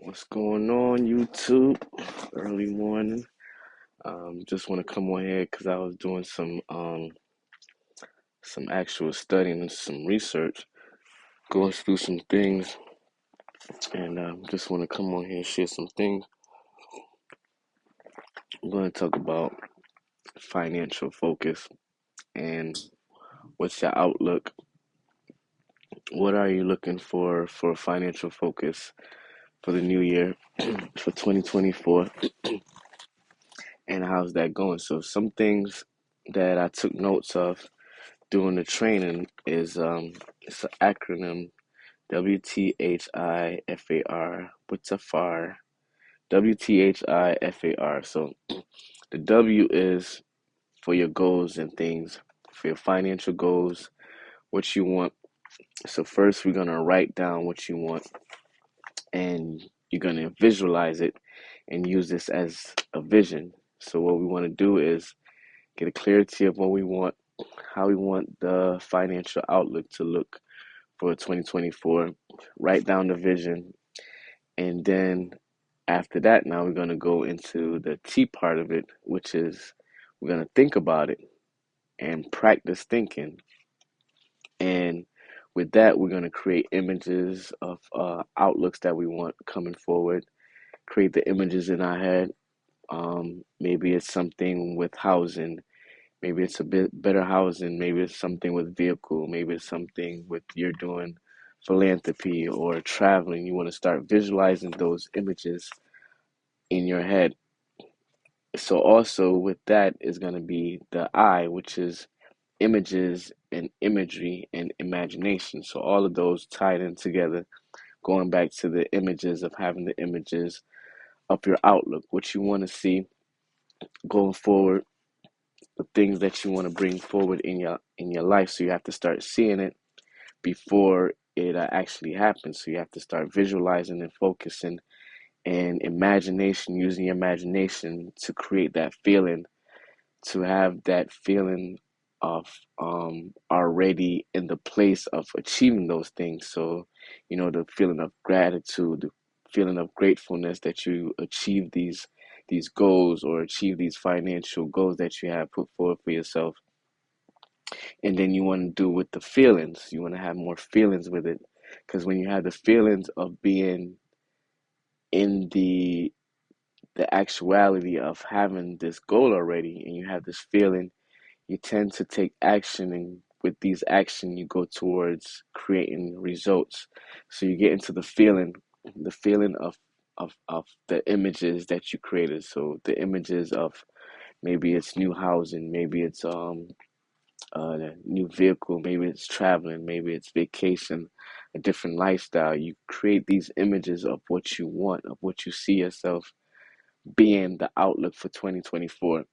What's going on, YouTube? Early morning. Just want to come on here because I was doing some actual studying and some research, going through some things, and just want to come on here and share some things. I'm going to talk about financial focus and what's your outlook. What are you looking for financial focus for the new year for 2024, and how's that going? So some things that I took notes of doing the training is it's an acronym WTHIFAR. What's a FAR? WTHIFAR. So the W is for your goals and things, for your financial goals, what you want. So first we're gonna write down what you want, and you're gonna visualize it and use this as a vision. So what we want to do is get a clarity of what we want, how we want the financial outlook to look for 2024, write down the vision, and then after that, now we're going to go into the T part of it, which is we're going to think about it and practice thinking. And with that, we're going to create images of outlooks that we want coming forward, create the images in our head. Maybe it's something with housing. Maybe it's a bit better housing. Maybe it's something with vehicle. Maybe it's something with you're doing philanthropy or traveling. You want to start visualizing those images in your head. So also with that is going to be the I, which is images and imagery and imagination. So all of those tied in together, going back to the images of having the images of your outlook, what you want to see going forward, the things that you want to bring forward in your life. So you have to start seeing it before it actually happens. So you have to start visualizing and focusing and imagination, using your imagination to create that feeling, to have that feeling of already in the place of achieving those things. So, the feeling of gratitude, the feeling of gratefulness that you achieve these goals or achieve these financial goals that you have put forward for yourself. And then you want to do with the feelings. You want to have more feelings with it. Because when you have the feelings of being in the actuality of having this goal already, and you have this feeling, you tend to take action, and with these action you go towards creating results. So you get into the feeling of the images that you created. So the images of maybe it's new housing, maybe it's a new vehicle, maybe it's traveling, maybe it's vacation, a different lifestyle. You create these images of what you want, of what you see yourself being the outlook for 2024.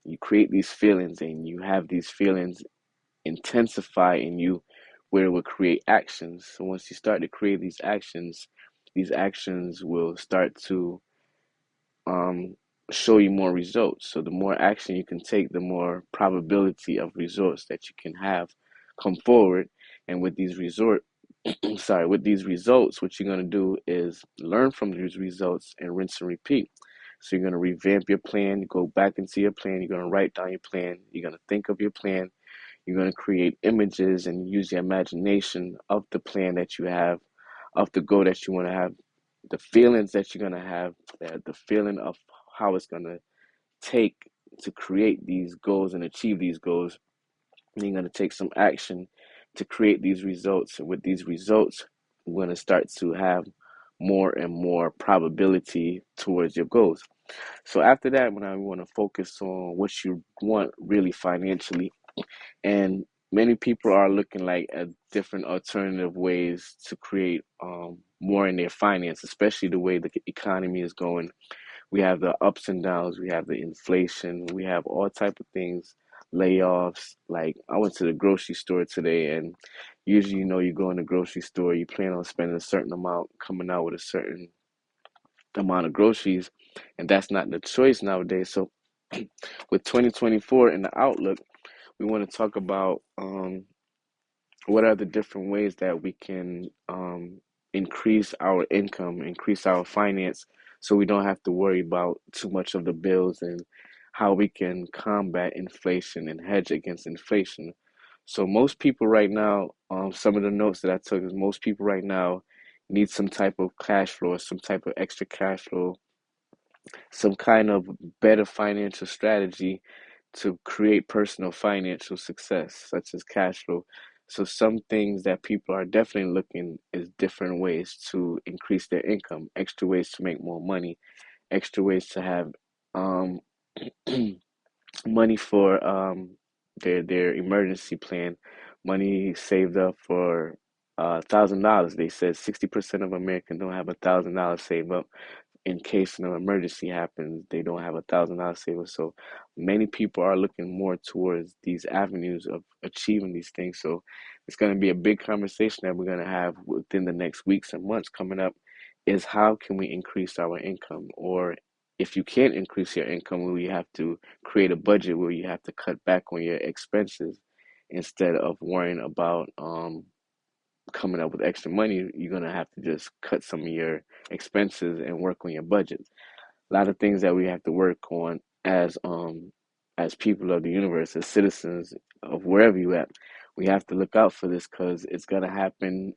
You create these feelings, and you have these feelings intensify in you, where it will create actions. So once you start to create these actions will start to um, show you more results. So the more action you can take, the more probability of results that you can have come forward. And with these with these results, what you're going to do is learn from these results and rinse and repeat. So you're going to revamp your plan, go back into your plan, you're going to write down your plan, you're going to think of your plan, you're going to create images and use your imagination of the plan that you have, of the goal that you want to have, the feelings that you're going to have, the feeling of how it's going to take to create these goals and achieve these goals. And you're going to take some action to create these results. And with these results, we're going to start to have more and more probability towards your goals. So after that, when I want to focus on what you want really financially, and many people are looking like at different alternative ways to create more in their finance, especially the way the economy is going. We have the ups and downs, we have the inflation, we have all type of things, layoffs. Like I went to the grocery store today, and usually, you go in the grocery store, you plan on spending a certain amount, coming out with a certain amount of groceries, and that's not the choice nowadays. So with 2024 in the outlook, we want to talk about what are the different ways that we can increase our income, increase our finance, so we don't have to worry about too much of the bills and how we can combat inflation and hedge against inflation. So most people right now, some of the notes that I took is most people right now need some type of cash flow, some type of extra cash flow, some kind of better financial strategy to create personal financial success, such as cash flow. So some things that people are definitely looking is different ways to increase their income, extra ways to make more money, extra ways to have um, money for their emergency plan, money saved up for $1,000. They said 60% of Americans don't have $1,000 saved up in case an emergency happens, they don't have $1,000 savings. So many people are looking more towards these avenues of achieving these things. So it's going to be a big conversation that we're going to have within the next weeks and months coming up is how can we increase our income? Or if you can't increase your income, will you have to create a budget where you have to cut back on your expenses instead of worrying about coming up with extra money, you're gonna have to just cut some of your expenses and work on your budget. A lot of things that we have to work on as people of the universe, as citizens of wherever you at. We have to look out for this because it's gonna happen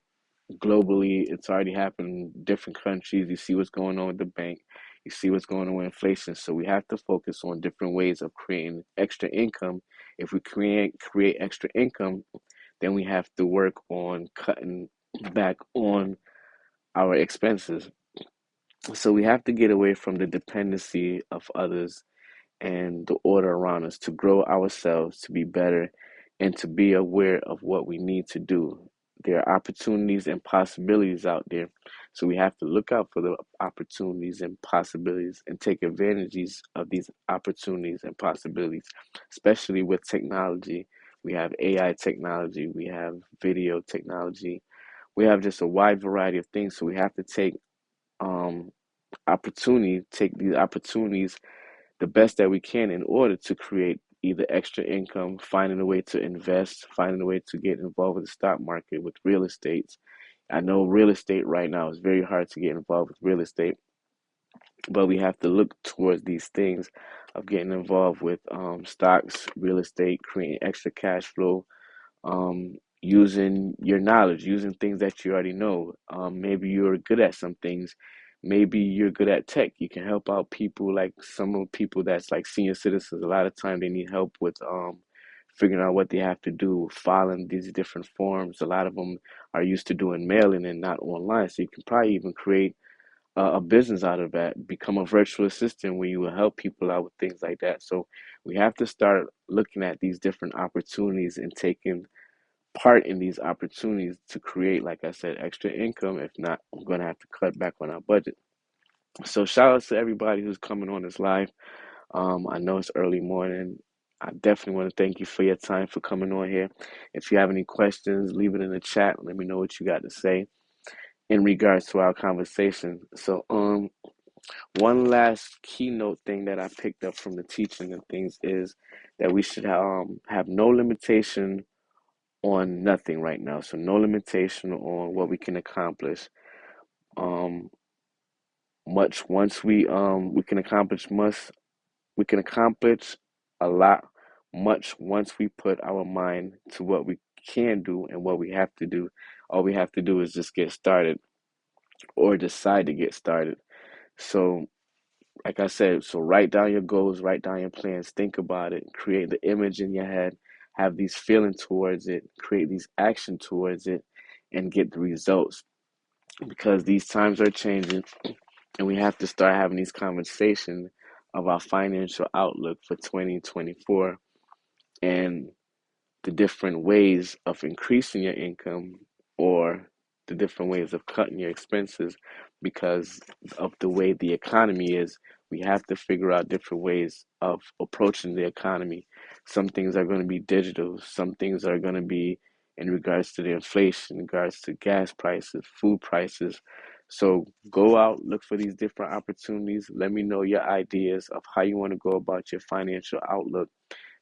globally. It's already happened in different countries. You see what's going on with the bank. You see what's going on with inflation. So we have to focus on different ways of creating extra income. If we create extra income, then we have to work on cutting back on our expenses. So we have to get away from the dependency of others and the order around us to grow ourselves, to be better, and to be aware of what we need to do. There are opportunities and possibilities out there. So we have to look out for the opportunities and possibilities and take advantages of these opportunities and possibilities, especially with technology. We have AI technology, we have video technology, we have just a wide variety of things. So we have to um, take these opportunities the best that we can in order to create either extra income, finding a way to invest, finding a way to get involved with the stock market, with real estate. I know real estate right now is very hard to get involved with real estate, but we have to look towards these things of getting involved with stocks, real estate, creating extra cash flow, using your knowledge, using things that you already know. Maybe you're good at some things. Maybe you're good at tech. You can help out people like some of people that's like senior citizens. A lot of time they need help with figuring out what they have to do, filing these different forms. A lot of them are used to doing mailing and not online. So you can probably even create a business out of that, become a virtual assistant where you will help people out with things like that. So we have to start looking at these different opportunities and taking part in these opportunities to create, like I said, extra income. If not, we're going to have to cut back on our budget. So shout out to everybody who's coming on this live. I know it's early morning. I definitely want to thank you for your time for coming on here. If you have any questions, leave it in the chat. Let me know what you got to say in regards to our conversation. So, one last keynote thing that I picked up from the teaching and things is that we should have no limitation on nothing right now. So no limitation on what we can accomplish. Um, much once we can accomplish much, we can accomplish a lot much once we put our mind to what we can do and what we have to do. All we have to do is just get started or decide to get started. So like I said, so write down your goals, write down your plans, think about it, create the image in your head, have these feelings towards it, create these action towards it, and get the results. Because these times are changing, and we have to start having these conversations of our financial outlook for 2024 and the different ways of increasing your income or the different ways of cutting your expenses because of the way the economy is. We have to figure out different ways of approaching the economy. Some things are going to be digital, some things are going to be in regards to the inflation, in regards to gas prices, food prices. So go out, look for these different opportunities. Let me know your ideas of how you want to go about your financial outlook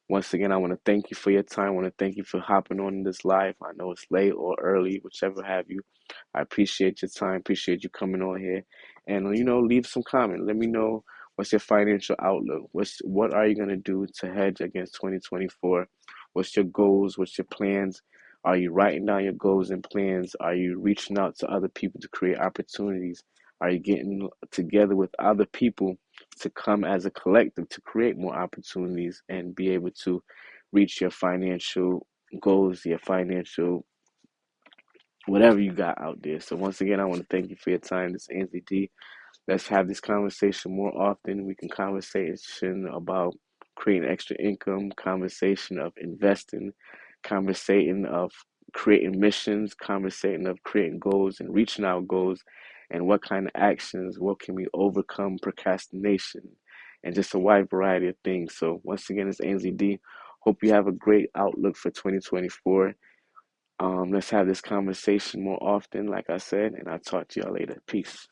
Once again, I want to thank you for your time. I want to thank you for hopping on this live. I know it's late or early, whichever have you. I appreciate your time. Appreciate you coming on here, and leave some comment. Let me know what's your financial outlook. What are you gonna do to hedge against 2024? What's your goals? What's your plans? Are you writing down your goals and plans? Are you reaching out to other people to create opportunities? Are you getting together with other people to come as a collective to create more opportunities and be able to reach your financial goals, your financial whatever you got out there? So once again, I want to thank you for your time. This is Anthony D. Let's have this conversation more often. We can conversation about creating extra income, conversation of investing, conversation of creating missions, conversation of creating goals and reaching our goals, and what kind of actions, what can we overcome procrastination, and just a wide variety of things. So once again, it's Ainsley D. Hope you have a great outlook for 2024. Let's have this conversation more often, like I said, and I'll talk to y'all later. Peace.